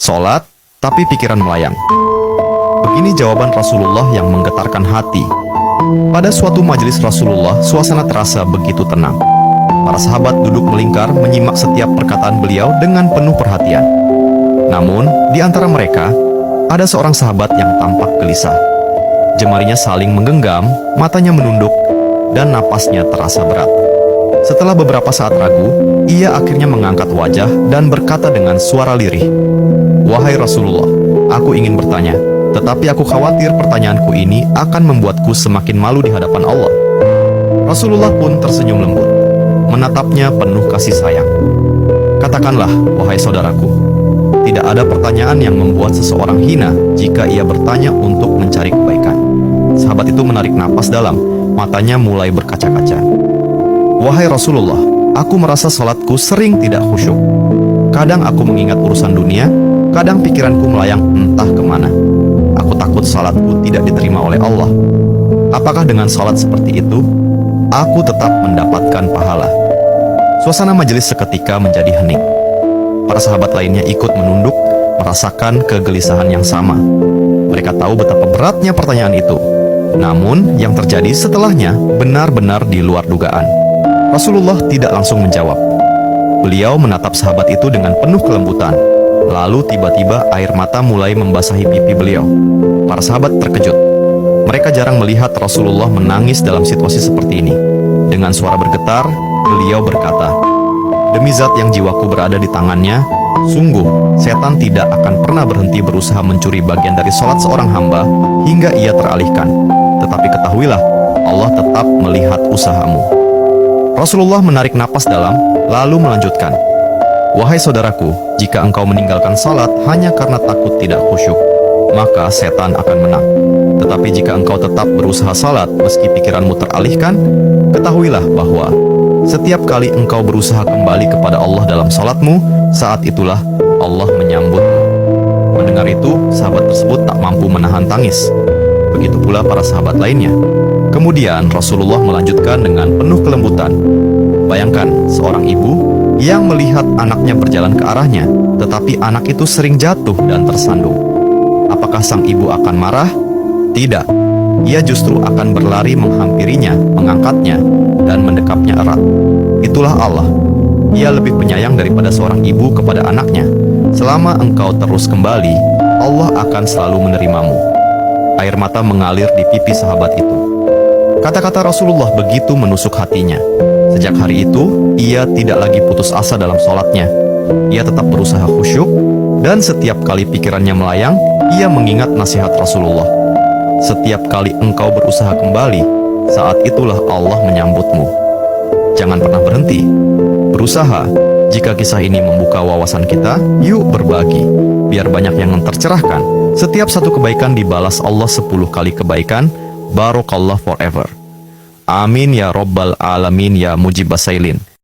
sholat, tapi pikiran melayang. Begini jawaban Rasulullah yang menggetarkan hati. Pada suatu majelis Rasulullah, suasana terasa begitu tenang. Para sahabat duduk melingkar menyimak setiap perkataan beliau dengan penuh perhatian. Namun, di antara mereka, ada seorang sahabat yang tampak gelisah. Jemarinya saling menggenggam, matanya menunduk, dan napasnya terasa berat. Setelah beberapa saat ragu, ia akhirnya mengangkat wajah dan berkata dengan suara lirih, "Wahai Rasulullah, aku ingin bertanya, tetapi aku khawatir pertanyaanku ini akan membuatku semakin malu di hadapan Allah." Rasulullah pun tersenyum lembut, menatapnya penuh kasih sayang. "Katakanlah, wahai saudaraku, tidak ada pertanyaan yang membuat seseorang hina jika ia bertanya untuk mencari kebaikan." Sahabat itu menarik napas dalam, matanya mulai berkaca-kaca. "Wahai Rasulullah, aku merasa salatku sering tidak khusyuk. Kadang aku mengingat urusan dunia, kadang pikiranku melayang entah kemana. Aku takut salatku tidak diterima oleh Allah. Apakah dengan salat seperti itu, aku tetap mendapatkan pahala?" Suasana majelis seketika menjadi hening. Para sahabat lainnya ikut menunduk, merasakan kegelisahan yang sama. Mereka tahu betapa beratnya pertanyaan itu. Namun, yang terjadi setelahnya benar-benar di luar dugaan. Rasulullah tidak langsung menjawab. Beliau menatap sahabat itu dengan penuh kelembutan. Lalu tiba-tiba air mata mulai membasahi pipi beliau. Para sahabat terkejut. Mereka jarang melihat Rasulullah menangis dalam situasi seperti ini. Dengan suara bergetar, beliau berkata, "Demi zat yang jiwaku berada di tangannya, sungguh setan tidak akan pernah berhenti berusaha mencuri bagian dari sholat seorang hamba hingga ia teralihkan. Tetapi ketahuilah, Allah tetap melihat usahamu." Rasulullah menarik napas dalam, lalu melanjutkan, "Wahai saudaraku, jika engkau meninggalkan salat hanya karena takut tidak khusyuk, maka setan akan menang. Tetapi jika engkau tetap berusaha salat meski pikiranmu teralihkan, ketahuilah bahwa setiap kali engkau berusaha kembali kepada Allah dalam salatmu, saat itulah Allah menyambutmu." Mendengar itu, sahabat tersebut tak mampu menahan tangis. Begitu pula para sahabat lainnya. Kemudian Rasulullah melanjutkan dengan penuh kelembutan, "Bayangkan seorang ibu yang melihat anaknya berjalan ke arahnya, tetapi anak itu sering jatuh dan tersandung. Apakah sang ibu akan marah? Tidak. Ia justru akan berlari menghampirinya, mengangkatnya, dan mendekapnya erat. Itulah Allah. Ia lebih penyayang daripada seorang ibu kepada anaknya. Selama engkau terus kembali, Allah akan selalu menerimamu." Air mata mengalir di pipi sahabat itu. Kata-kata Rasulullah begitu menusuk hatinya. Sejak hari itu, ia tidak lagi putus asa dalam sholatnya. Ia tetap berusaha khusyuk, dan setiap kali pikirannya melayang, ia mengingat nasihat Rasulullah. "Setiap kali engkau berusaha kembali, saat itulah Allah menyambutmu." Jangan pernah berhenti. Berusaha. Jika kisah ini membuka wawasan kita, yuk berbagi. Biar banyak yang tercerahkan. Setiap satu kebaikan dibalas Allah 10 kali kebaikan. Barokallah forever. Amin ya Rabbal Alamin ya Mujibas Sailin.